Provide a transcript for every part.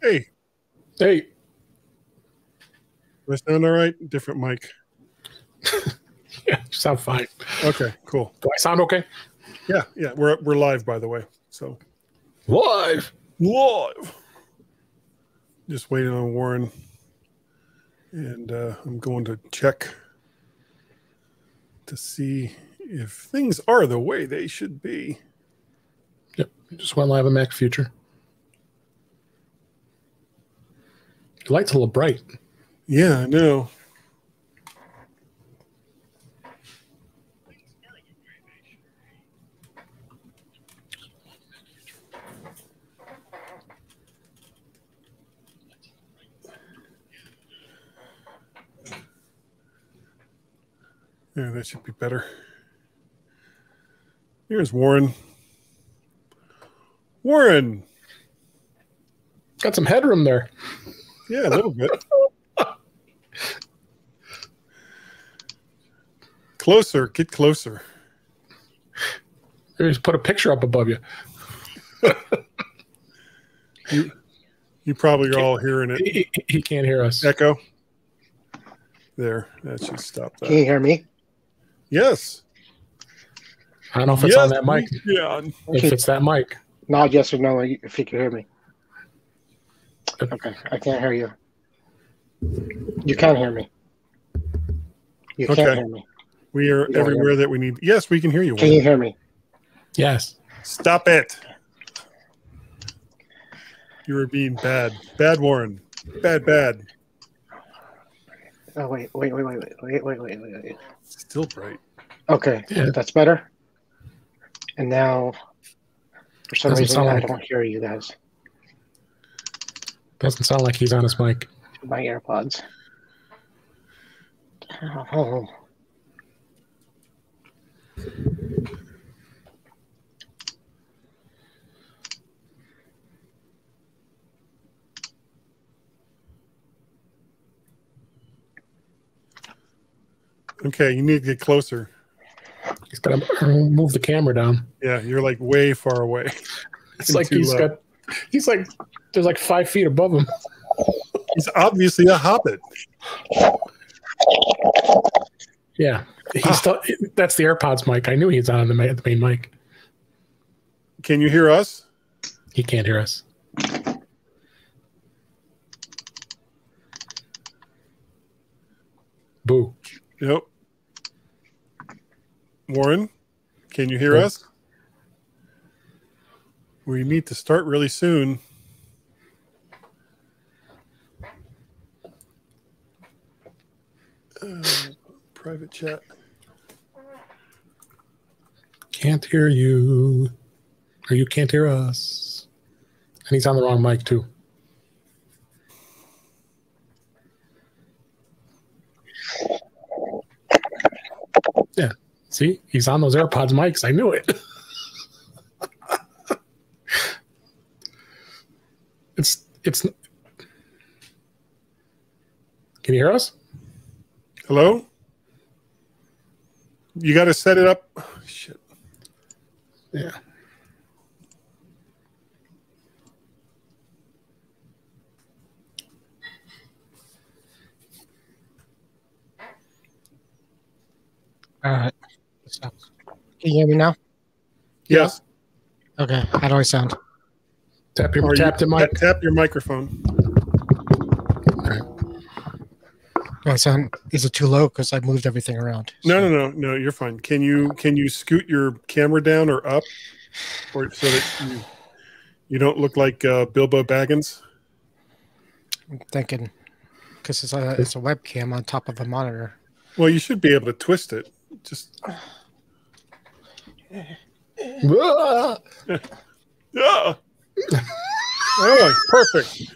Hey. Hey. Do I sound all right? Different mic. Yeah, you sound fine. Okay, cool. Do I sound okay? Yeah. We're live, by the way. So live. Just waiting on Warren, and I'm going to check to see if things are the way they should be. Yep. Just went live on Mac Future. Your light's a little bright. Yeah, I know. Yeah, that should be better. Here's Warren. Warren! Got some headroom there. Yeah, a little bit. Closer. Get closer. Just put a picture up above you. You probably are all hearing it. He can't hear us. Echo. There. That should stop that. Can you hear me? Yes. I don't know if it's on that mic. Yeah. If it's that mic. Nod yes or no if you can hear me. Okay, I can't hear you. You can hear me. You can't hear me. We are everywhere that we need. Yes, we can hear you. Can you hear me? Yes. Stop it. You were being bad. Bad, Warren. Bad. Oh, wait. Still bright. Okay, Yeah. that's better. And now, for some Doesn't reason, sound I like- don't hear you guys. Doesn't sound like he's on his mic. My AirPods. Oh. Okay, you need to get closer. He's got to move the camera down. Yeah, you're like way far away. It's like he's like there's like 5 feet above him. He's obviously a hobbit. Yeah. That's the AirPods mic. I knew he was on the main mic. Can you hear us? He can't hear us. Boo. Nope. Warren, can you hear us? We need to start really soon. Private chat. Can't hear you. Or you can't hear us. And he's on the wrong mic too. Yeah. See? He's on those AirPods mics. I knew it. It's Can you hear us? Hello? You got to set it up. Oh, shit. Yeah. All right. Can you hear me now? Yes. Okay. How do I sound? Tap the mic. Tap your microphone. Do I sound? Is it too low? Because I moved everything around. No. You're fine. Can you scoot your camera down or up, or so that you don't look like Bilbo Baggins? I'm thinking because it's a webcam on top of a monitor. Well, you should be able to twist it. Just. Yeah. Oh, perfect.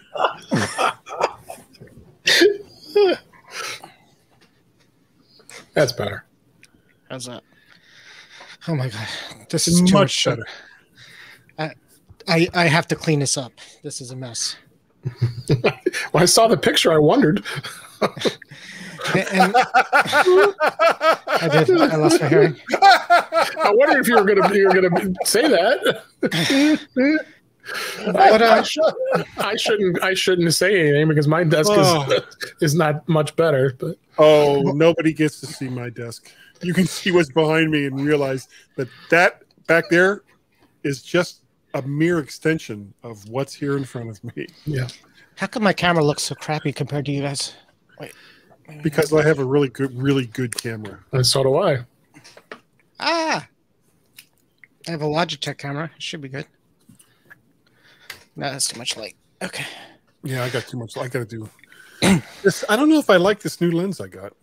That's better. How's that? Oh my god, this is too much better. I have to clean this up. This is a mess. When I saw the picture, I wondered. And I did. I lost my hearing. I wondered if you were gonna say that. I shouldn't say anything because my desk is not much better. But nobody gets to see my desk. You can see what's behind me and realize that back there is just a mere extension of what's here in front of me. Yeah. How come my camera looks so crappy compared to you guys? Wait. Because I have a really good camera. And so do I. I have a Logitech camera. It should be good. No, that's too much light. Okay. Yeah, I got too much. I got to do this. I don't know if I like this new lens I got.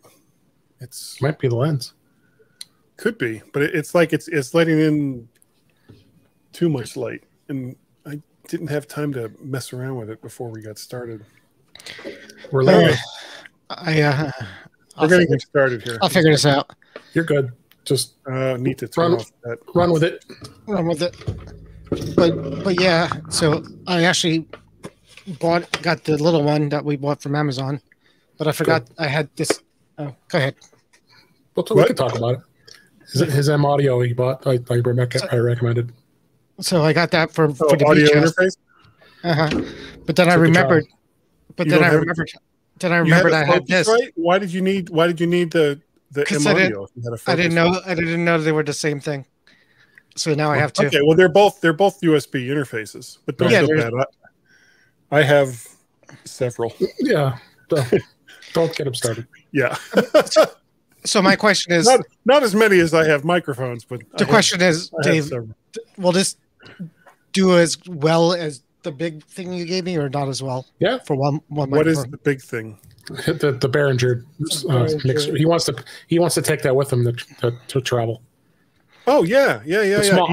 It's might be the lens. Could be, but it's like it's letting in too much light, and I didn't have time to mess around with it before we got started. We're late. We're going to get started here. I'll figure this out. You're good. Just need to turn off that. Run with it. Run with it. But yeah, so I actually got the little one that we bought from Amazon, but I forgot I had this. Oh, go ahead. We can talk about it. His M audio he bought. I recommended. So I got that for the audio beach interface. But then I remembered. But then I remembered. Then I remembered I had this. Right? Why did you need the M audio? I didn't know they were the same thing. So now I have two. Okay, well they're both USB interfaces, but don't feel bad. I have several. Yeah, don't get them started. Yeah. So my question is not as many as I have microphones, but the question is, Dave, will this do as well as the big thing you gave me, or not as well? Yeah. For one what is the big thing? The Behringer mixer. He wants to take that with him to travel. Oh yeah. Either small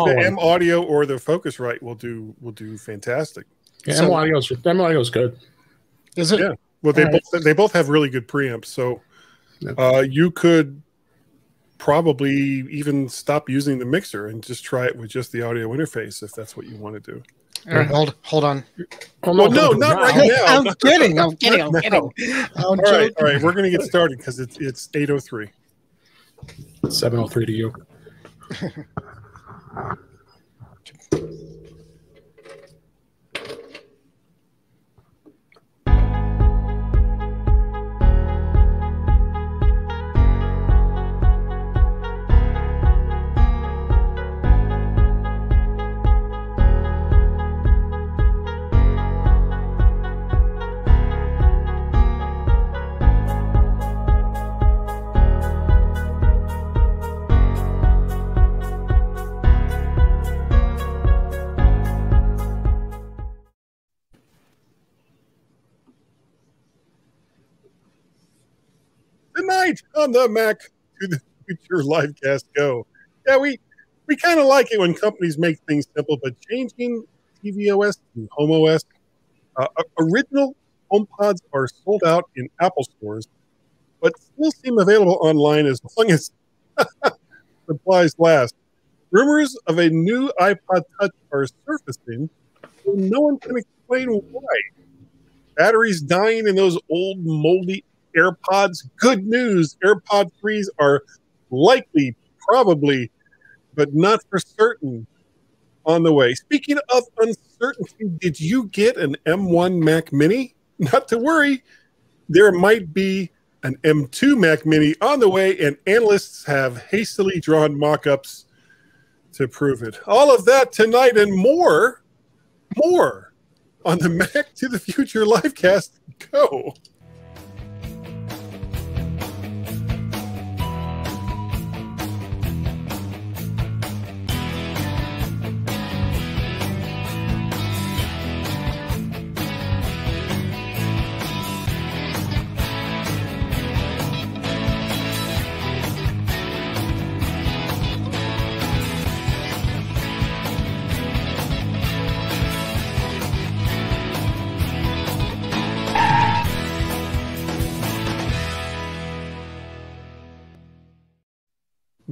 the one. M audio or the Focusrite will do fantastic. Yeah, M audio is good. Is it? Yeah. Well, they both have really good preamps, so you could probably even stop using the mixer and just try it with just the audio interface if that's what you want to do. All right, hold on. Oh, no, not right now. I'm kidding. All right. We're going to get started because it's 8:03. 7:03 to you. Tonight on the Mac to the Future Livecast Go. Yeah, we kind of like it when companies make things simple, but changing TVOS to HomeOS, original HomePods are sold out in Apple stores, but still seem available online as long as supplies last. Rumors of a new iPod Touch are surfacing, but no one can explain why. Batteries dying in those old moldy AirPods. Good news. AirPod 3s are likely, probably, but not for certain on the way. Speaking of uncertainty, did you get an M1 Mac Mini? Not to worry. There might be an M2 Mac Mini on the way, and analysts have hastily drawn mock-ups to prove it. All of that tonight and more on the Mac to the Future Livecast. Go.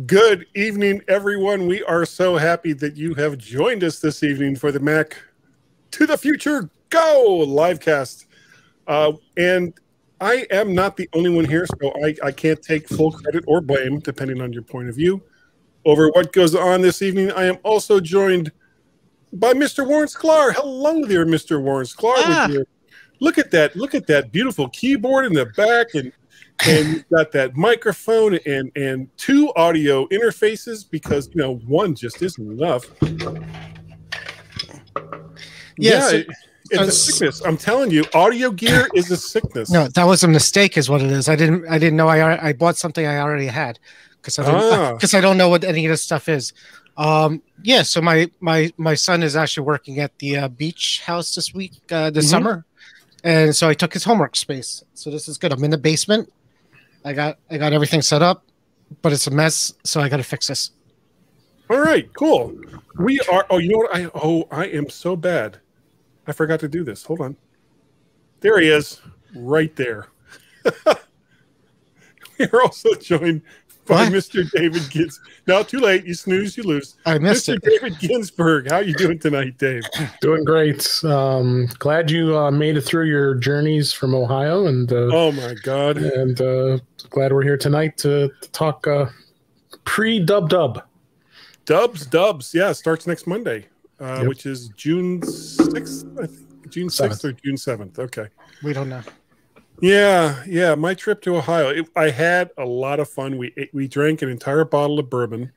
Good evening, everyone. We are so happy that you have joined us this evening for the Mac to the Future Go livecast. And I am not the only one here, so I can't take full credit or blame, depending on your point of view, over what goes on this evening. I am also joined by Mr. Warren Sklar. Hello there, Mr. Warren Sklar. Look at that beautiful keyboard in the back, and you've got that microphone and 2 audio interfaces, because one just isn't enough. Yes. It's a sickness. I'm telling you, audio gear is a sickness. No, that was a mistake, is what it is. I didn't know I bought something I already had, because I don't know what any of this stuff is. So my son is actually working at the beach house this week, this summer, and so I took his homework space. So this is good. I'm in the basement. I got everything set up, but it's a mess, so I got to fix this. All right, cool. We are. Oh, you know what? I am so bad. I forgot to do this. Hold on. There he is, right there. We are also joined by Mr. David Ginsburg. No, too late. You snooze, you lose. I missed Mr. it. David Ginsburg, how are you doing tonight, Dave? Doing great. Glad you made it through your journeys from Ohio, and oh my God! And glad we're here tonight to talk pre-dub. Dubs. Yeah, starts next Monday. Which is June 6th, I think. June 6th or June 7th. Okay. We don't know. Yeah. My trip to Ohio, I had a lot of fun. We drank an entire bottle of bourbon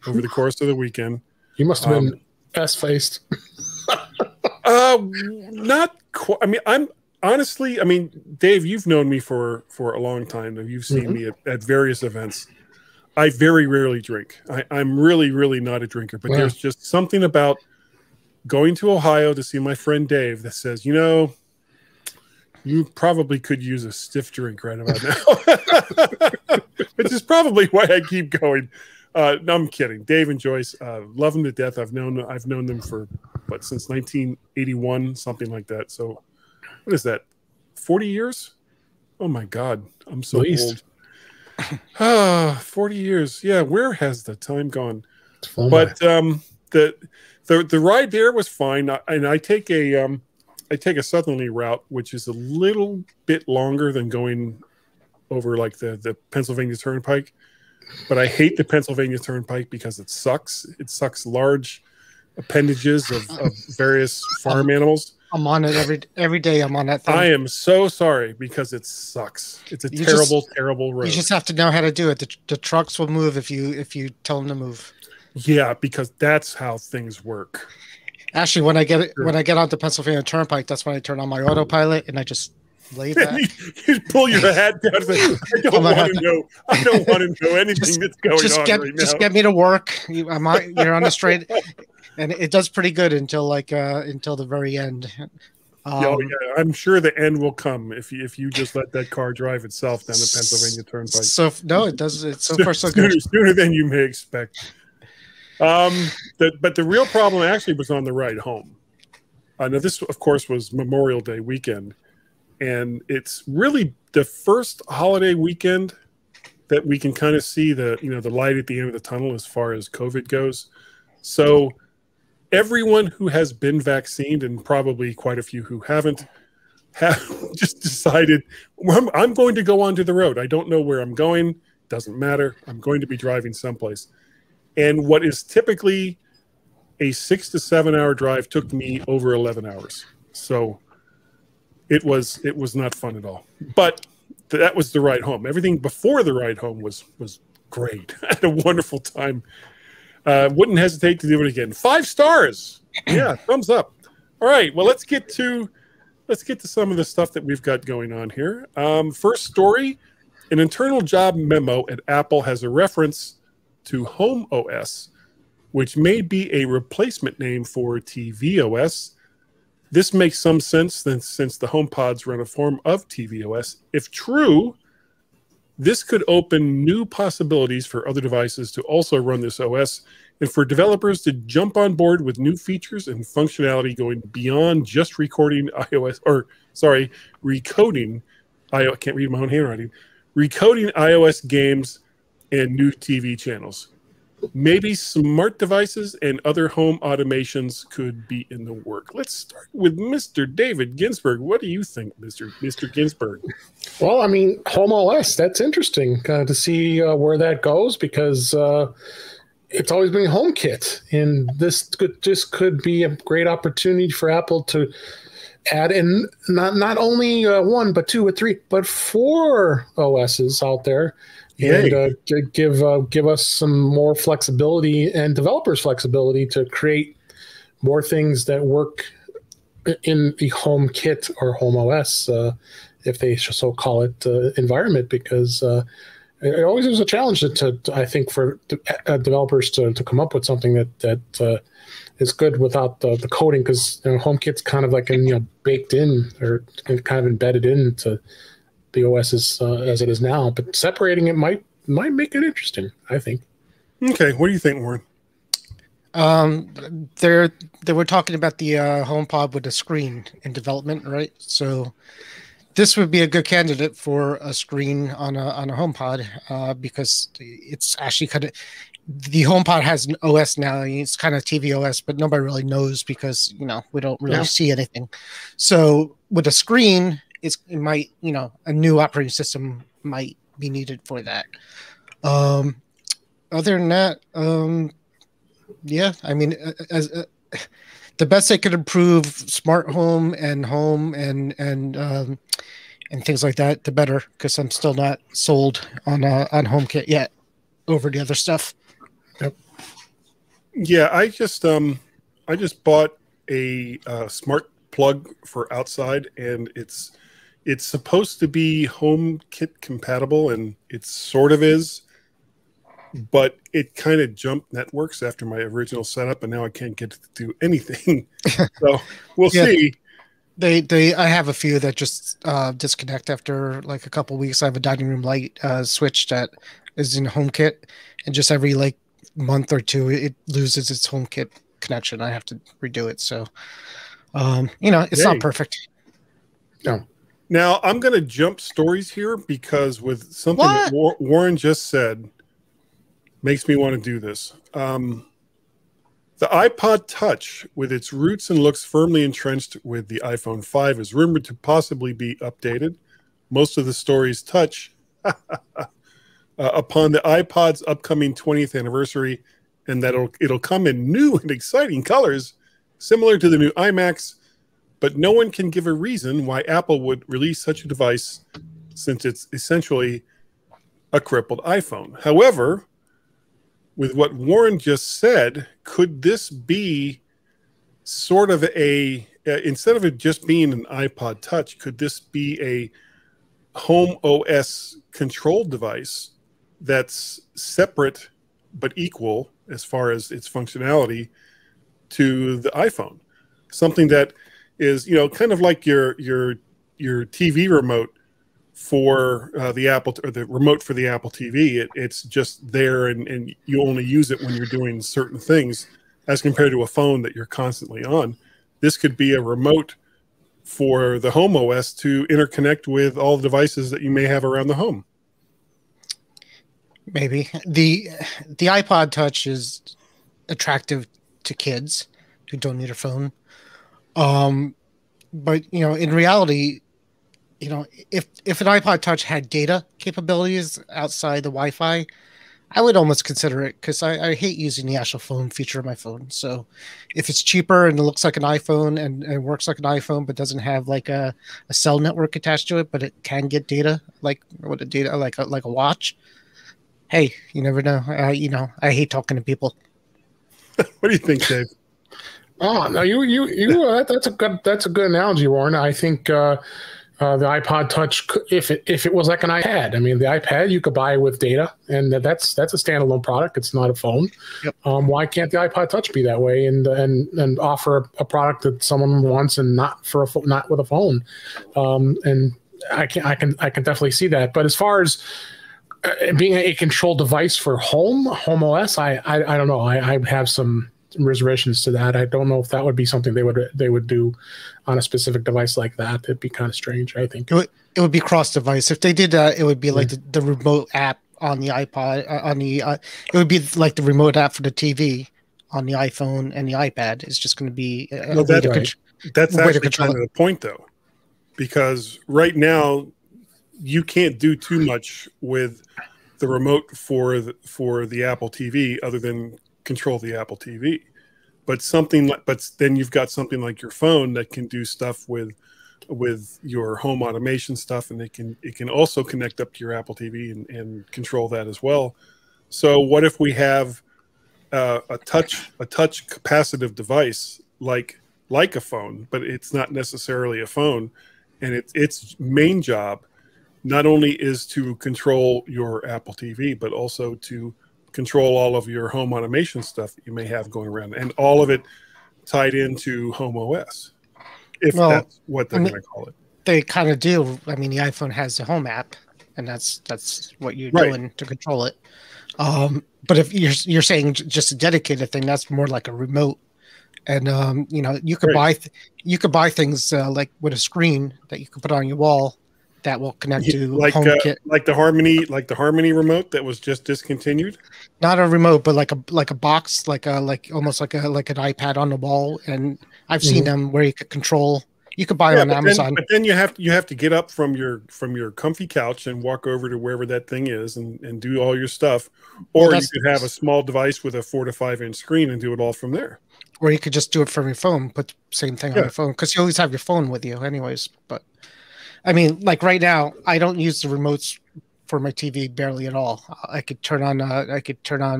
over the course of the weekend. You must have been S-faced. Not quite. I mean, Dave, you've known me for a long time. You've seen me at various events. I very rarely drink. I'm really, really not a drinker, but there's just something about going to Ohio to see my friend Dave that says, you probably could use a stiff drink right about now. Which is probably why I keep going. No, I'm kidding. Dave and Joyce, love them to death. I've known them for since 1981, something like that. So what is that? 40 years? Oh my God. I'm so old. 40 years. Yeah, where has the time gone? But the ride there was fine, and I take a southerly route, which is a little bit longer than going over like the Pennsylvania Turnpike. But I hate the Pennsylvania Turnpike because it sucks. It sucks large appendages of various farm animals. I'm on it every day. I'm on that thing. I am so sorry because it sucks. It's a terrible road. You just have to know how to do it. The trucks will move if you tell them to move. Yeah, because that's how things work. Actually, when I get onto Pennsylvania Turnpike, that's when I turn on my autopilot and I just lay back. You pull your hat down and say, I don't want to know anything that's going on right now. Just get me to work. You're on the straight. And it does pretty good until the very end. Yeah, I'm sure the end will come if you just let that car drive itself down the Pennsylvania Turnpike. So no, it does. It's so far so good. Sooner than you may expect. But the real problem actually was on the ride home. Now this, of course, was Memorial Day weekend, and it's really the first holiday weekend that we can kind of see the light at the end of the tunnel as far as COVID goes. So everyone who has been vaccinated, and probably quite a few who haven't, have just decided, I'm going to go onto the road. I don't know where I'm going. Doesn't matter. I'm going to be driving someplace. And what is typically a 6 to 7 hour drive took me over 11 hours. So it was not fun at all. But that was the ride home. Everything before the ride home was great. I had a wonderful time. Wouldn't hesitate to do it again. 5 stars. Yeah, thumbs up. All right. Well, let's get to some of the stuff that we've got going on here. First story: an internal job memo at Apple has a reference to HomeOS, which may be a replacement name for TVOS. This makes some sense since the HomePods run a form of TVOS. If true, this could open new possibilities for other devices to also run this OS, and for developers to jump on board with new features and functionality going beyond just recoding I can't read my own handwriting. Recoding iOS games and new TV channels. Maybe smart devices and other home automations could be in the work. Let's start with Mr. David Ginsburg. What do you think, Mr. Ginsburg? Well, I mean, HomeOS, that's interesting to see where that goes, because it's always been HomeKit, and this could be a great opportunity for Apple to add in not only one, but two, or three, but four OSs out there, and to give us some more flexibility and developers flexibility to create more things that work in the HomeKit or HomeOS, if they so call it, environment, because it always is a challenge I think, for developers to come up with something that is good without the coding, because HomeKit's kind of like baked in, or kind of embedded into the OS as it is now. But separating it might make it interesting, I think. Okay, what do you think, Warren? They were talking about the HomePod with a screen in development, right? So this would be a good candidate for a screen on a HomePod, because it's actually kind of, the HomePod has an OS now. It's kind of TVOS, but nobody really knows, because we don't really see anything. So with a screen, it might, a new operating system might be needed for that. Other than that, yeah, I mean, the best they could improve smart home and things like that, the better, because I'm still not sold on HomeKit yet over the other stuff. Yep. Yeah, I just bought a smart plug for outside, and it's supposed to be HomeKit compatible, and it sort of is, but it kind of jumped networks after my original setup, and now I can't get it to do anything. So we'll see. I have a few that just disconnect after like a couple weeks. I have a dining room light switch that is in HomeKit, and just every like month or two it loses its HomeKit connection. I have to redo it. So it's not perfect. No. Now I'm going to jump stories here, because with something that Warren just said makes me want to do this. The iPod Touch, with its roots and looks firmly entrenched with the iPhone 5, is rumored to possibly be updated. Most of the stories touch upon the iPod's upcoming 20th anniversary, and that it'll come in new and exciting colors, similar to the new iMacs, but no one can give a reason why Apple would release such a device, since it's essentially a crippled iPhone. However, with what Warren just said, could this be sort of instead of it just being an iPod Touch, could this be a HomeOS controlled device that's separate but equal as far as its functionality to the iPhone? Something that is, kind of like your TV remote for the Apple, or the remote for the Apple TV. It's just there, and you only use it when you're doing certain things, as compared to a phone that you're constantly on. This could be a remote for the HomeOS to interconnect with all the devices that you may have around the home. Maybe the iPod Touch is attractive to kids who don't need a phone, but in reality, if an iPod Touch had data capabilities outside the Wi-Fi, I would almost consider it, because I hate using the actual phone feature of my phone. So if it's cheaper and it looks like an iPhone and works like an iPhone, but doesn't have like a cell network attached to it, but it can get data, like a watch. Hey, you never know. I hate talking to people. What do you think, Dave? Oh no, that's a good analogy, Warren. I think the iPod Touch, if it was like an iPad, I mean, the iPad you could buy with data, and that's a standalone product. It's not a phone. Yep. Why can't the iPod Touch be that way, and offer a product that someone wants, and not with a phone? And I can definitely see that. But as far as being a controlled device for HomeOS, I don't know. I have some reservations to that. I don't know if that would be something they would do on a specific device like that. It'd be kind of strange, I think. It would be cross-device. If they did that, it would be like the remote app on the iPod. It would be like the remote app for the TV on the iPhone and the iPad. It's just going to be that's actually kind of the point, though, because right now you can't do too much with the remote for the Apple TV other than control the Apple TV. But then you've got something like your phone that can do stuff with your home automation stuff, and it can also connect up to your Apple TV and control that as well. So what if we have a touch capacitive device like a phone, but it's not necessarily a phone, and its main job not only is to control your Apple TV, but also to control all of your home automation stuff that you may have going around, and all of it tied into HomeOS, if that's what they're going to call it. They kind of do. I mean, the iPhone has the Home app, and that's what you're doing to control it. But if you're saying just a dedicated thing, that's more like a remote. And you could buy things like with a screen that you could put on your wall that will connect to HomeKit, like the Harmony remote that was just discontinued. Not a remote, but like a box, almost like an iPad on the wall. And I've seen them where you could control. You could buy on Amazon. But then you have to get up from your comfy couch and walk over to wherever that thing is and do all your stuff. Or you could have a small device with a 4 to 5 inch screen and do it all from there. Or you could just do it from your phone, put the same thing on your phone, because you always have your phone with you anyways. But I mean, like right now, I don't use the remotes for my TV barely at all. I could turn on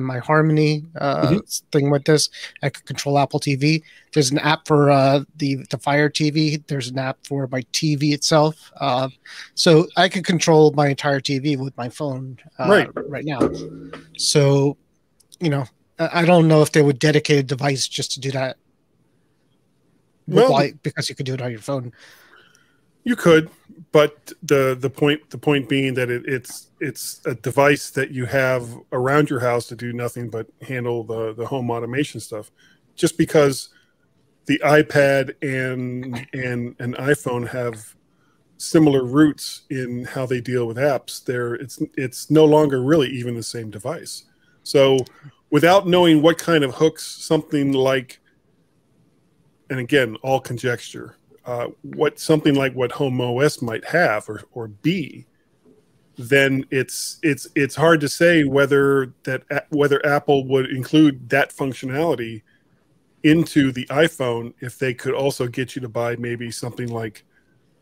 my Harmony thing with this. I could control Apple TV. There's an app for the Fire TV. There's an app for my TV itself. So I could control my entire TV with my phone right now. So, I don't know if they would dedicate a device just to do that. Because you could do it on your phone. You could, but the point being that it's a device that you have around your house to do nothing but handle the home automation stuff. Just because the iPad and an iPhone have similar roots in how they deal with apps, it's no longer really even the same device. So without knowing what kind of hooks something like, and again, all conjecture, something like what HomeOS might have or be, then it's hard to say whether Apple would include that functionality into the iPhone if they could also get you to buy maybe something like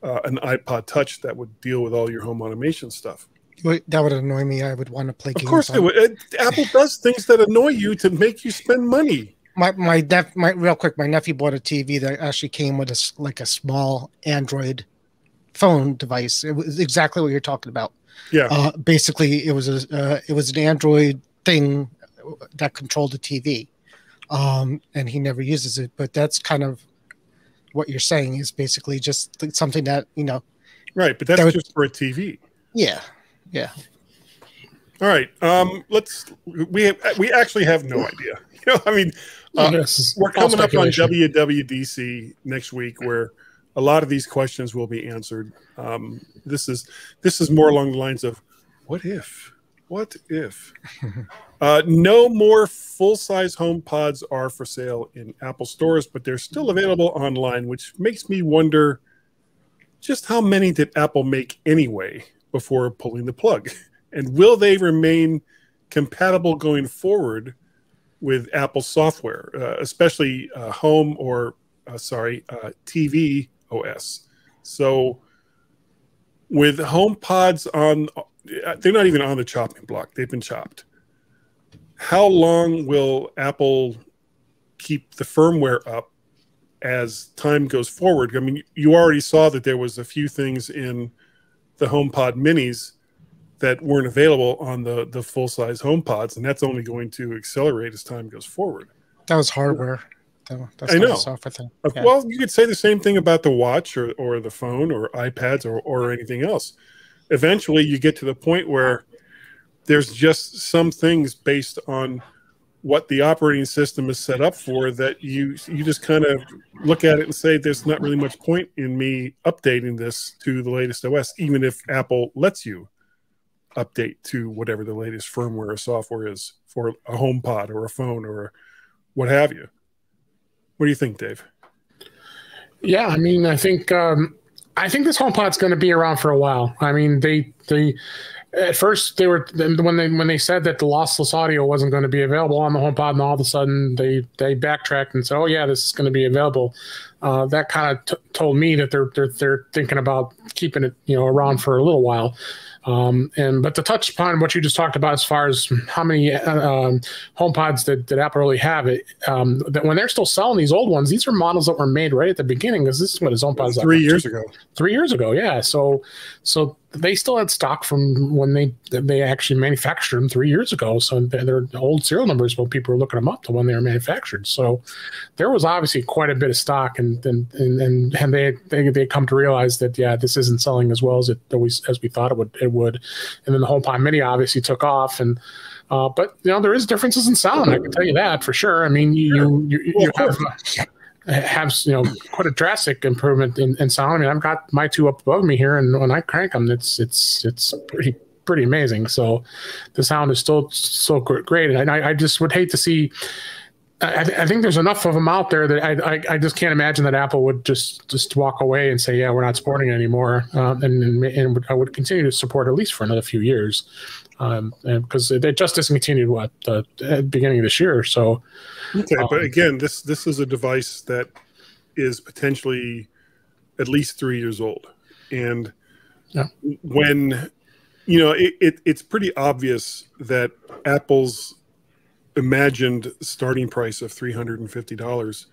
an iPod Touch that would deal with all your home automation stuff. That would annoy me. I would want to play games. Of course it would. Apple does things that annoy you to make you spend money. Real quick, my nephew bought a TV that actually came with a small Android phone device. It was exactly what you're talking about. Yeah. Basically, it was an Android thing that controlled the TV, and he never uses it. But that's kind of what you're saying is basically just something that Right, but that's just for a TV. Yeah. Yeah. All right. We actually have no idea. I mean, we're coming up on WWDC next week, where a lot of these questions will be answered. This is more along the lines of, what if? What if? No more full-size HomePods are for sale in Apple stores, but they're still available online, which makes me wonder just how many did Apple make anyway before pulling the plug? And will they remain compatible going forward with Apple software, especially TVOS? So with HomePods they're not even on the chopping block. They've been chopped. How long will Apple keep the firmware up as time goes forward? I mean, you already saw that there was a few things in the HomePod minis that weren't available on the full-size HomePods, and that's only going to accelerate as time goes forward. That was hardware. That's I know. A software thing. Yeah. Well, you could say the same thing about the watch or the phone or iPads or anything else. Eventually, you get to the point where there's just some things based on what the operating system is set up for that you just kind of look at it and say, there's not really much point in me updating this to the latest OS, even if Apple lets you update to whatever the latest firmware or software is for a HomePod or a phone or what have you. What do you think, Dave? Yeah, I mean, I think this HomePod's going to be around for a while. I mean, At first, they were when they said that the lossless audio wasn't going to be available on the HomePod, and all of a sudden they backtracked and said, "Oh yeah, this is going to be available." That kind of told me that they're thinking about keeping it around for a little while. But to touch upon what you just talked about as far as how many HomePods that Apple really have, that when they're still selling these old ones, these are models that were made right at the beginning, because this is what his HomePods 3 years ago. 3 years ago, yeah. So they still had stock from when they actually manufactured them 3 years ago. So they're old serial numbers when people were looking them up to when they were manufactured. So there was obviously quite a bit of stock, and they come to realize that this isn't selling as well as we thought it would. And then the HomePod Mini obviously took off, but there is differences in sound. I can tell you that for sure. I mean, you have quite a drastic improvement in sound. I mean, I've got my two up above me here, and when I crank them, it's pretty amazing. So the sound is still so great, and I just would hate to see. I think there's enough of them out there that I just can't imagine that Apple would just walk away and say, yeah, we're not supporting it anymore, and I would continue to support at least for another few years, because they just discontinued at the beginning of this year. So, okay, but again, this is a device that is potentially at least 3 years old, and when it's pretty obvious that Apple's imagined starting price of $350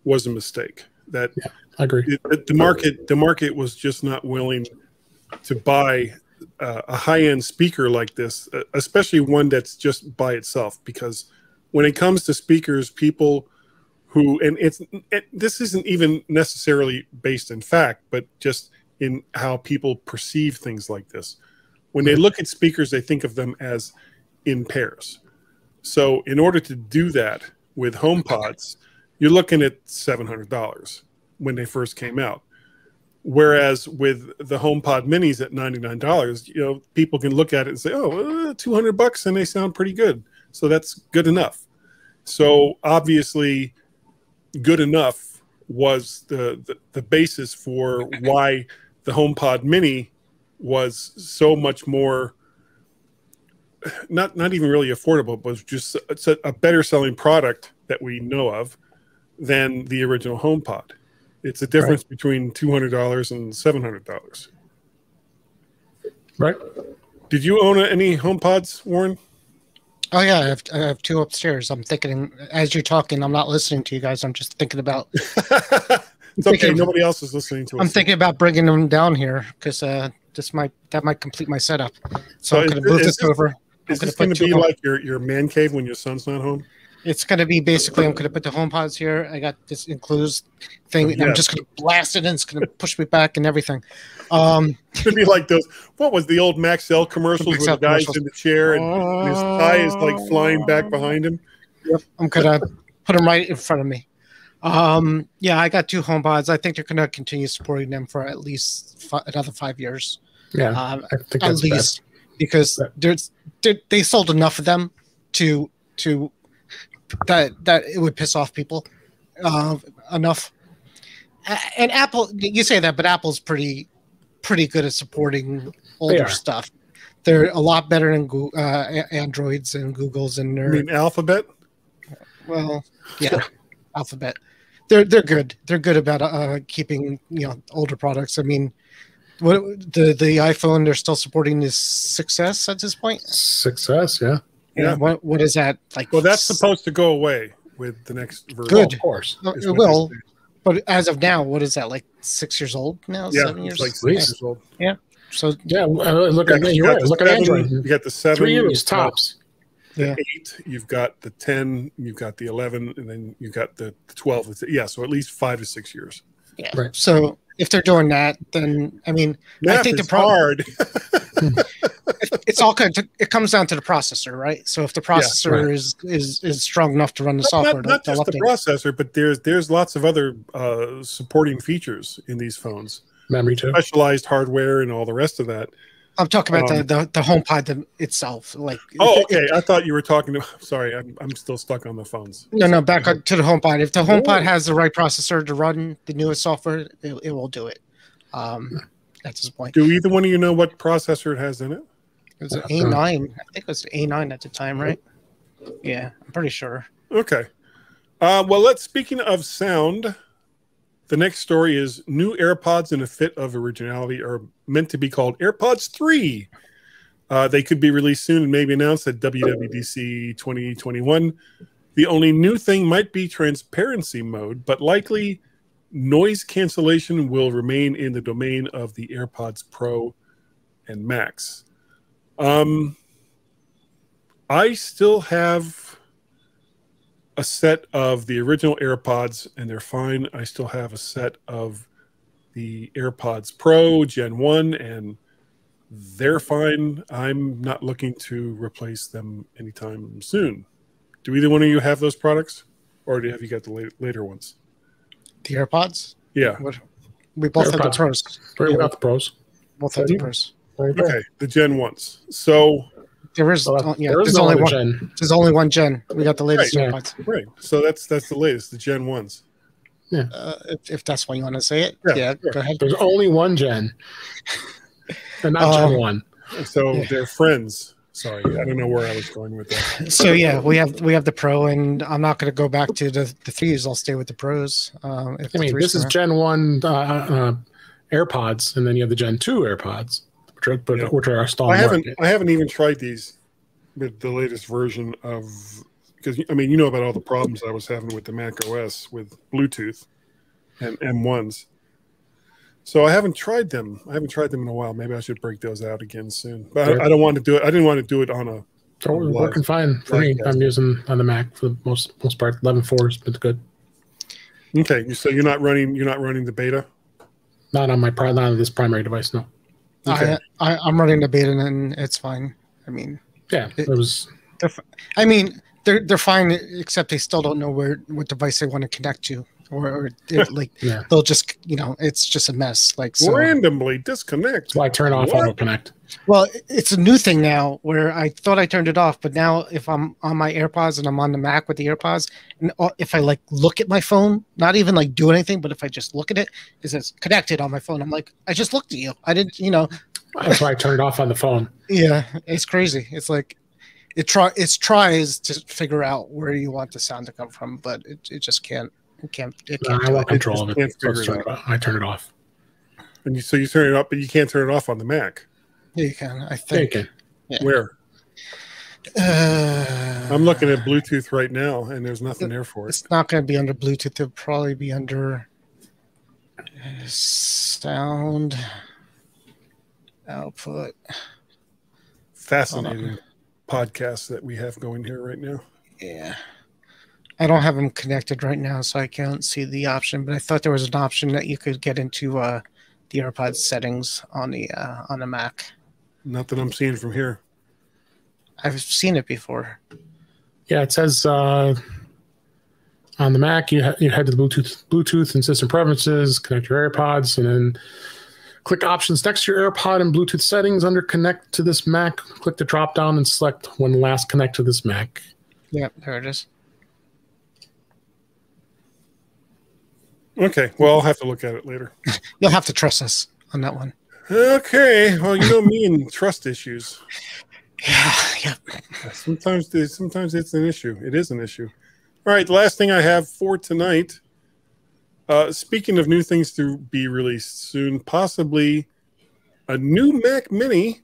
was a mistake. That I agree. The market was just not willing to buy a high-end speaker like this, especially one that's just by itself. Because when it comes to speakers, people who this isn't even necessarily based in fact, but just in how people perceive things like this. When they look at speakers, they think of them as in pairs. So in order to do that with HomePods, you're looking at $700 when they first came out. Whereas with the HomePod Minis at $99, people can look at it and say, oh, $200 and they sound pretty good. So that's good enough. So obviously good enough was the basis for why the HomePod Mini was so much more not even really affordable, but just it's a better selling product that we know of than the original HomePod. It's a difference between $200 and $700. Right. Did you own any HomePods, Warren? Oh yeah, I have two upstairs. I'm thinking as you're talking, I'm not listening to you guys. I'm just thinking about. It's okay. Nobody else is listening to us. I'm thinking about bringing them down here because that might complete my setup. So I'm going to move this over. Is this going to be like your man cave when your son's not home? It's going to be basically, I'm going to put the HomePods here. I got this enclosed thing. And I'm just going to blast it in. It's going to push me back and everything. It's going to be like those, what was the old Maxell commercials where the guy's in the chair and his tie is like flying back behind him? Yep. I'm going to put them right in front of me. Yeah, I got two HomePods. I think they're going to continue supporting them for at least another 5 years. Yeah, I think at least. Because they sold enough of them to that it would piss off people enough. And Apple, you say that, but Apple's pretty good at supporting older stuff. They're a lot better than Androids and Googles and You mean Alphabet? Well, yeah, Alphabet. They're good. They're good about keeping older products. I mean. What the iPhone? They're still supporting this 6S at this point. 6S, yeah. Yeah. What is that like? Well, that's supposed to go away with the next version. Good, of course. It will. But as of now, what is that like? 6 years old now? Yeah, 7 years. Like 6 years old. Yeah. So yeah, look at Android. You got the 7. 3 years tops. The 8. You've got the 10. You've got the 11, and then you've got the 12. Yeah, so at least 5 to 6 years. Yeah. Right. So. If they're doing that, then I mean, Math I think is hard. It's all kind of, it comes down to the processor, right? So if the processor is strong enough to run the software, not just the processor, but there's lots of other supporting features in these phones, memory too, specialized hardware, and all the rest of that. I'm talking about the HomePod itself. Like, okay. I thought you were talking to. Sorry, I'm still stuck on the phones. No, back to the HomePod. If the HomePod has the right processor to run the newest software, it will do it. at this point. Do either one of you know what processor it has in it? It was an A9. I think it was A9 at the time, right? Yeah, I'm pretty sure. Okay. Well, speaking of sound, the next story is new AirPods in a fit of originality are meant to be called AirPods 3. They could be released soon and maybe announced at WWDC 2021. The only new thing might be transparency mode, but likely noise cancellation will remain in the domain of the AirPods Pro and Max. I still have a set of the original AirPods, and they're fine. I still have a set of the AirPods Pro Gen 1, and they're fine. I'm not looking to replace them anytime soon. Do either one of you have those products, or have you got the later ones? The AirPods? Yeah. We both have the Pros. We got the Pros. Both have the Pros. Okay, the Gen 1s. So there's only one Gen. There's only one Gen. We got the latest AirPods. Right. So that's the latest, the Gen 1s. Yeah. If that's what you want to say it. Yeah, go ahead. There's only one Gen. And not Gen 1. So they're friends. Sorry, I don't know where I was going with that. So yeah, we have the Pro, and I'm not going to go back to the 3s. I'll stay with the Pros. This is Gen 1 AirPods, and then you have the Gen 2 AirPods, which are stalling. I haven't even tried these with the latest version of, because you know about all the problems I was having with the Mac OS with Bluetooth and M1s. So I haven't tried them. I haven't tried them in a while. Maybe I should break those out again soon. But I don't want to do it. I didn't want to do it on a. So it's working fine for me. I'm using on the Mac for the most part. 11.4 has been good. Okay, so you're not running the beta? Not on not on this primary device. No. Okay. I'm running the beta, and it's fine. Yeah, it was. They're fine, except they still don't know what device they want to connect to. Or they'll just, it's just a mess. Randomly disconnect. So I turn off auto connect. Well, it's a new thing now where I thought I turned it off, but now if I'm on my AirPods and I'm on the Mac with the AirPods, and if I look at my phone, not even do anything, but if I just look at it, it says connected on my phone. I'm like, I just looked at you. I didn't, That's why I turned it off on the phone. Yeah, it's crazy. It's like it tries to figure out where you want the sound to come from, but it just can't. I want control of it. I turn it off. And so you turn it up, but you can't turn it off on the Mac. Yeah, you can. I think. Yeah, you can. Yeah. Where? I'm looking at Bluetooth right now, and there's nothing there for it. It's not going to be under Bluetooth. It'll probably be under sound output. Fascinating podcast that we have going here right now. Yeah. I don't have them connected right now, so I can't see the option. But I thought there was an option that you could get into the AirPods settings on the Mac. Not that I'm seeing from here. I've seen it before. Yeah, it says on the Mac you head to the Bluetooth and system preferences, connect your AirPods, and then click options next to your AirPod and Bluetooth settings. Under connect to this Mac, click the drop down and select when last connect to this Mac. Yeah, there it is. Okay, well, I'll have to look at it later. You'll have to trust us on that one. Okay, well, you know me and trust issues. Yeah. Sometimes it's an issue. It is an issue. All right, the last thing I have for tonight, speaking of new things to be released soon, possibly a new Mac Mini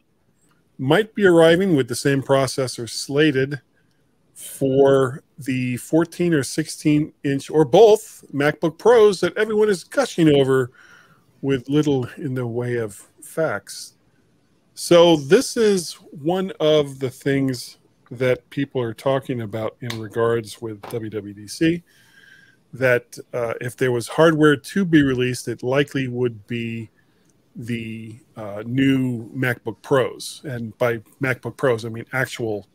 might be arriving with the same processor slated for the 14 or 16 inch or both MacBook Pros that everyone is gushing over with little in the way of facts. So this is one of the things that people are talking about in regards with WWDC, that if there was hardware to be released, it likely would be the new MacBook Pros. And by MacBook Pros, I mean actual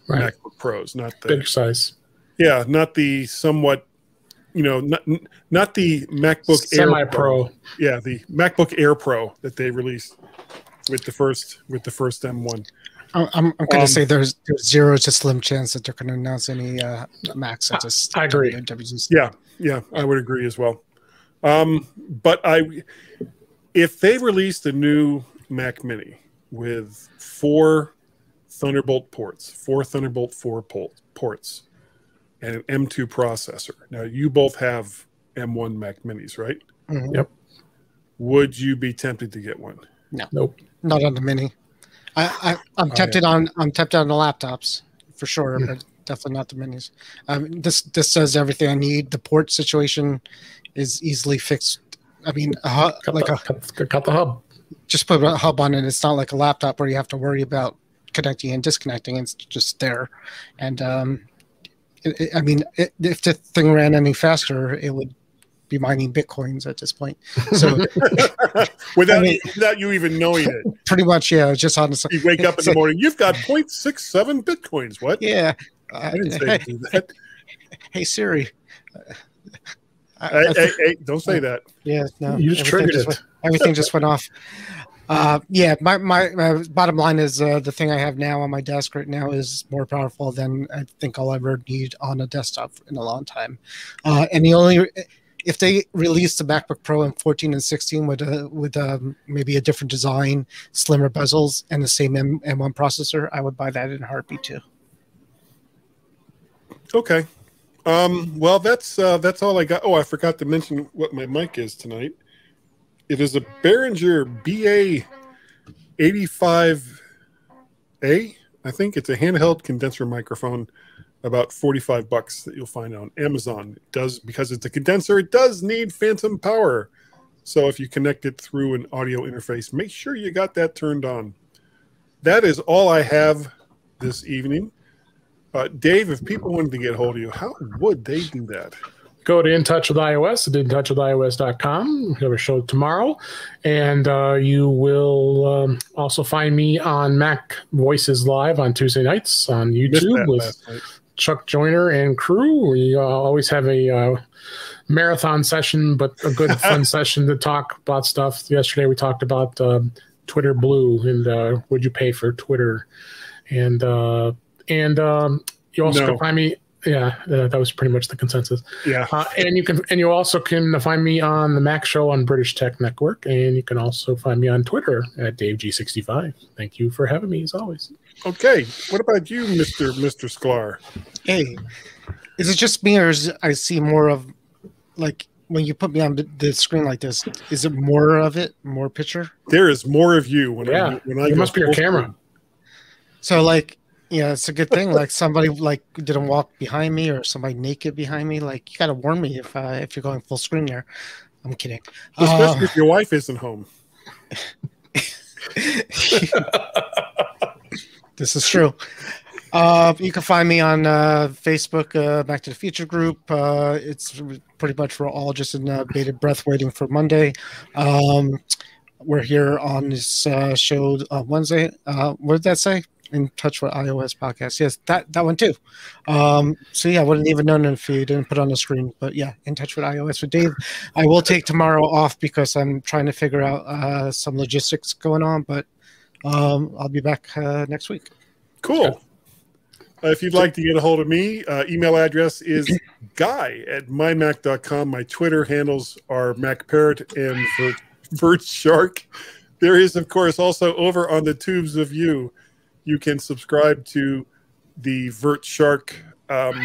MacBook Pros, not the big size. Yeah, not the somewhat, not the MacBook Semi Pro. Yeah, the MacBook Air Pro that they released with the first M1. I'm going to say there's zero to slim chance that they're going to announce any Macs at this. I agree. Yeah, I would agree as well. But if they released a new Mac Mini with 4 Thunderbolt ports, 4 Thunderbolt 4 ports, and an M2 processor. Now, you both have M1 Mac Minis, right? Mm-hmm. Yep. Would you be tempted to get one? No. Nope. Not on the Mini. I'm tempted on the laptops for sure, but definitely not the Minis. This does everything I need. The port situation is easily fixed. I mean, Cut the hub. Just put a hub on it. It's not like a laptop where you have to worry about connecting and disconnecting. It's just there. And if the thing ran any faster, it would be mining bitcoins at this point. So without you even knowing it, pretty much, yeah. Just honestly, you wake up in the morning, you've got 0.67 bitcoins. What? Yeah, I didn't say do that. Hey Siri. Hey, don't say that. Yeah, no. You just triggered it. Everything just went off. Yeah, my bottom line is the thing I have now on my desk right now is more powerful than I think I'll ever need on a desktop in a long time. And if they release the MacBook Pro in 14 and 16 with maybe a different design, slimmer bezels, and the same M1 processor, I would buy that in a heartbeat too. Okay. Well, that's all I got. Oh, I forgot to mention what my mic is tonight. It is a Behringer BA85A. I think it's a handheld condenser microphone, about $45 that you'll find on Amazon. It does, because it's a condenser, it does need phantom power. So if you connect it through an audio interface, make sure you got that turned on. That is all I have this evening. Dave, if people wanted to get a hold of you, how would they do that? Go to In Touch with iOS at intouchwithios.com. We have a show tomorrow. And you will also find me on Mac Voices Live on Tuesday nights on YouTube with Chuck Joyner and crew. We always have a marathon session, but a good fun session to talk about stuff. Yesterday we talked about Twitter Blue and would you pay for Twitter? And you also can find me. Yeah, that was pretty much the consensus. Yeah, and you also can find me on the Mac Show on British Tech Network, and you can also find me on Twitter at DaveG65. Thank you for having me as always. Okay, what about you, Mr. Sklar? Hey, is it just me, or I see more of, like, when you put me on the screen like this? Is it more of it, more picture? There is more of you when I it must be your camera. Screen. So like. Yeah, it's a good thing. Like somebody didn't walk behind me or somebody naked behind me. Like you gotta warn me if you're going full screen here. I'm kidding. Especially if your wife isn't home. This is true. You can find me on Facebook, Back to the Future group. It's pretty much we're all just in bated breath waiting for Monday. We're here on this show on Wednesday. What did that say? In Touch with iOS podcast. Yes, that one too. So yeah, I wouldn't even known if you didn't put on the screen. But yeah, In Touch with iOS with Dave. I will take tomorrow off because I'm trying to figure out some logistics going on. But I'll be back next week. Cool. If you'd like to get a hold of me, email address is guy@mymac.com. My Twitter handles are MacParrot and VertShark. There is, of course, also over on the Tubes of You. You can subscribe to the VertShark, what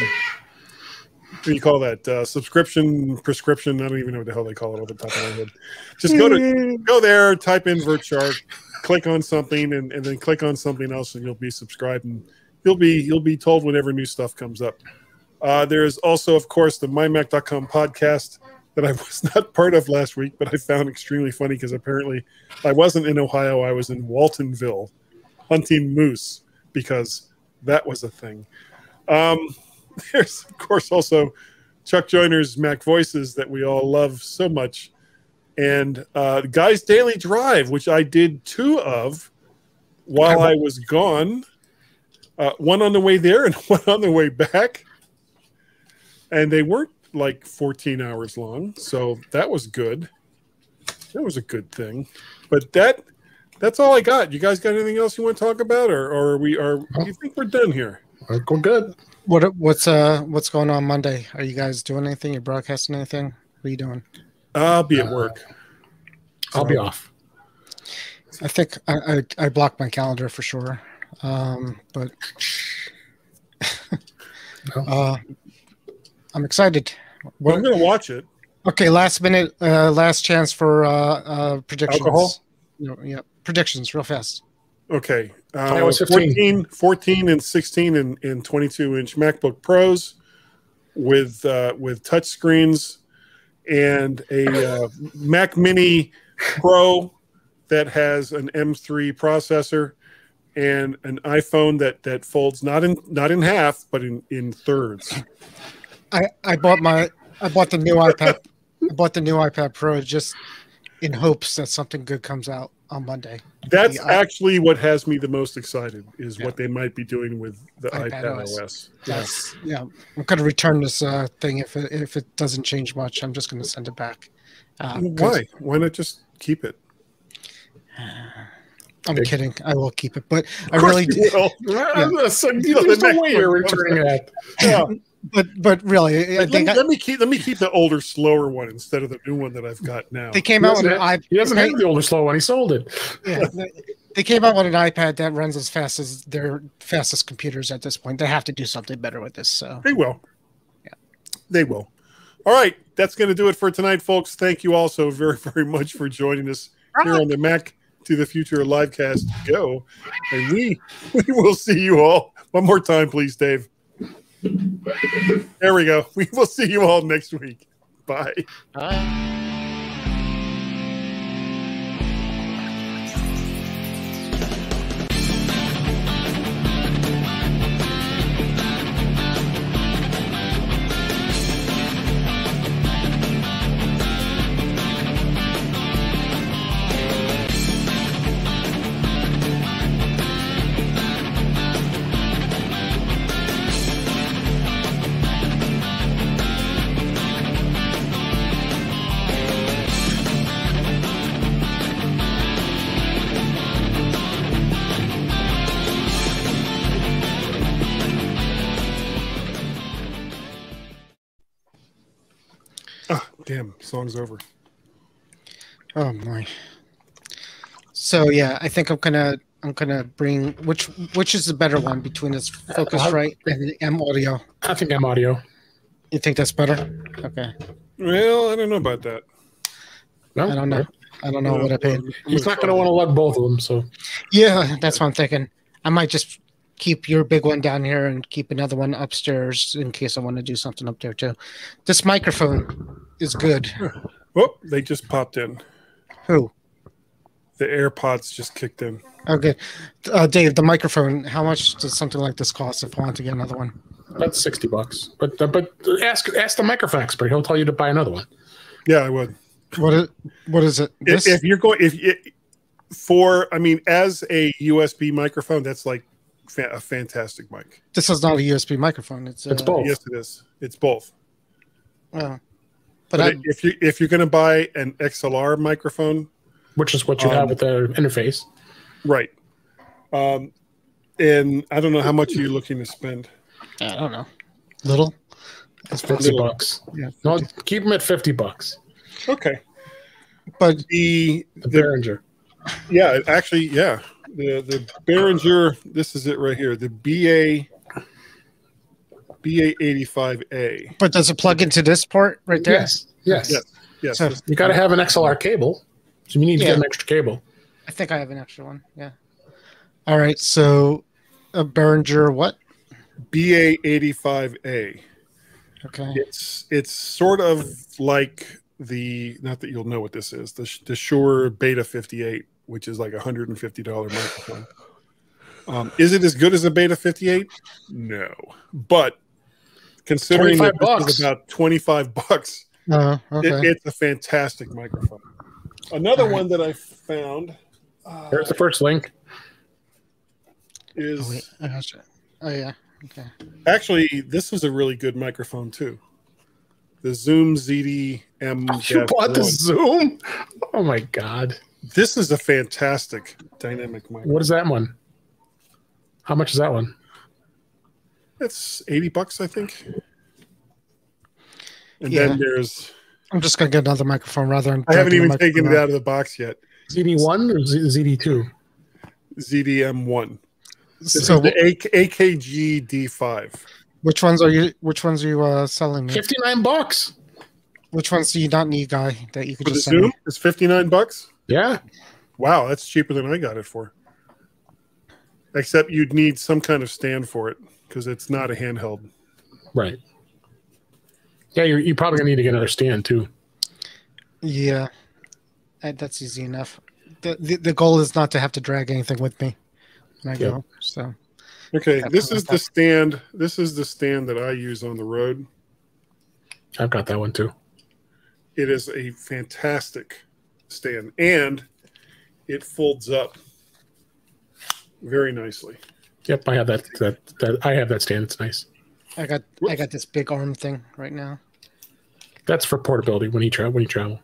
do you call that? Prescription. I don't even know what the hell they call it off the top of my head. Just go there, type in VertShark, click on something, and then click on something else, and you'll be subscribed, and you'll be told whenever new stuff comes up. There is also, of course, the mymac.com podcast that I was not part of last week, but I found extremely funny because apparently I wasn't in Ohio. I was in Waltonville, hunting moose, because that was a thing. There's, of course, also Chuck Joyner's Mac Voices that we all love so much. And Guy's Daily Drive, which I did 2 of while I was gone. One on the way there and one on the way back. And they weren't like 14 hours long. So that was good. That was a good thing. But that's all I got. You guys got anything else you want to talk about, or you think we're done here? We're good. What's going on Monday? Are you guys doing anything? You broadcasting anything? What are you doing? I'll be at work. I'll be off. I think I blocked my calendar for sure. But I'm excited. Well, I'm going to watch it. Okay, last minute, last chance for predictions. Alcohol? Yeah, predictions real fast. Okay. iOS 15. 14 and 16 and 22-inch MacBook Pros with touch screens and a Mac Mini Pro that has an M3 processor and an iPhone that folds not in half but in thirds. I bought the new iPad. I bought the new iPad Pro just in hopes that something good comes out on Monday. That's actually what has me the most excited is what they might be doing with the iPad OS. Yeah, I'm going to return this thing if it doesn't change much. I'm just going to send it back. Why? Why not just keep it? I'm kidding. I will keep it, but I really do. There's no way you're returning that. Yeah. But really, let me keep the older, slower one instead of the new one that I've got now. They came out with an iPad. He doesn't have the older, slow one. He sold it. Yeah, they came out with an iPad that runs as fast as their fastest computers at this point. They have to do something better with this. So they will. Yeah, they will. All right, that's going to do it for tonight, folks. Thank you all so very, very much for joining us here on the Mac to the Future Livecast Go, and we will see you all one more time, please, Dave. There we go. We will see you all next week. Bye. Bye. Damn, song's over. Oh my. So yeah, I think I'm gonna bring which is the better one between this Focusrite and the M Audio? I think M Audio. You think that's better? Okay. Well, I don't know about that. No? I don't know. I don't know what I paid. He's not going to want to lug both of them, so. Yeah, that's what I'm thinking. I might just keep your big one down here and keep another one upstairs in case I want to do something up there too. This microphone is good. Whoop, they just popped in. Who? The AirPods just kicked in. Okay. Dave, the microphone, how much does something like this cost if I want to get another one? About $60. But ask the microphone expert. He'll tell you to buy another one. Yeah, I would. What is it? If you're going as a USB microphone, that's like a fantastic mic. This is not a USB microphone. It's both. Yes, it is. It's both. Well, but if you're going to buy an XLR microphone, which is what you have with the interface, right? And I don't know how much are you looking to spend. I don't know. Little. It's $50. Yeah. No, keep them at $50. Okay. But the Behringer. Yeah, actually, yeah. The Behringer, this is it right here. The BA85A. But does it plug into this port right there? Yes. So, you got to have an XLR cable. So you need to get an extra cable. I think I have an extra one. Yeah. All right. So a Behringer what? BA85A. Okay. It's sort of like not that you'll know what this is, the Shure Beta 58, which is like $150 microphone. Is it as good as a Beta 58? No, but considering that this is about $25, okay. it's a fantastic microphone. Another one that I found. Here's the first link. Is oh yeah. Okay. Actually, this was a really good microphone too. The Zoom ZD-M. You bought the Zoom? Oh my god! This is a fantastic dynamic microphone. What is that one? How much is that one? It's $80, I think. And then there's I'm just gonna get another microphone rather than. I haven't even taken it out of the box yet. ZD1 or ZD2? ZDM1. So the AKG D5. Which ones are you selling me? $59. Which ones do you not need, guy? That you could For just the send Zoom? me? It's $59. Yeah. Wow, that's cheaper than I got it for. Except you'd need some kind of stand for it because it's not a handheld. Right. Yeah, you're probably gonna need to get another stand too. Yeah, that's easy enough. The goal is not to have to drag anything with me when I go. So. Okay, this is the stand. This is the stand that I use on the road. I've got that one too. It is a fantastic stand, and it folds up very nicely. Yep, I have that. I have that stand. It's nice. I got this big arm thing right now. That's for portability when you travel.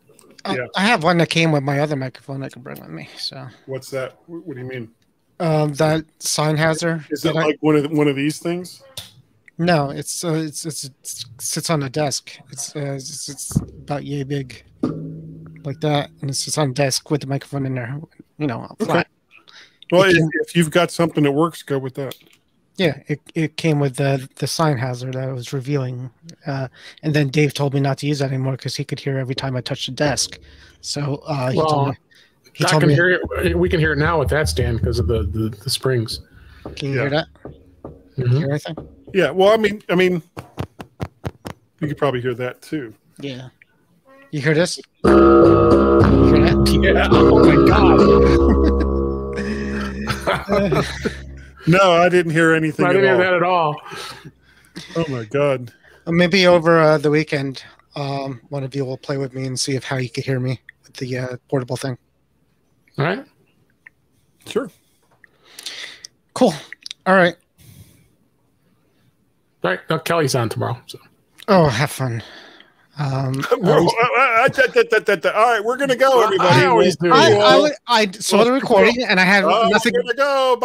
Yeah. I have one that came with my other microphone I can bring with me. So what's that? What do you mean? That Sennheiser. Is it like one of these things? No, it sits on the desk. It's about yay big, like that, and it sits on the desk with the microphone in there. Flat. Well, if you've got something that works, go with that. Yeah, it came with the Sennheiser that I was reviewing, and then Dave told me not to use that anymore because he could hear every time I touched the desk. So he told me. Hear it. We can hear it now with that stand because of the springs. Can you hear that? Mm-hmm. Hear anything? Yeah. Well, I mean, you could probably hear that too. Yeah. You hear this? You hear that? Yeah. Oh my god. No, I didn't hear anything. I didn't hear that at all. Oh my god. Maybe over the weekend, one of you will play with me and see how you can hear me with the portable thing. All right. Sure. Cool. All right. All right. Now Kelly's on tomorrow. So. Oh, have fun. All right, we're gonna go, everybody. I saw the recording and I had nothing. We're gonna go.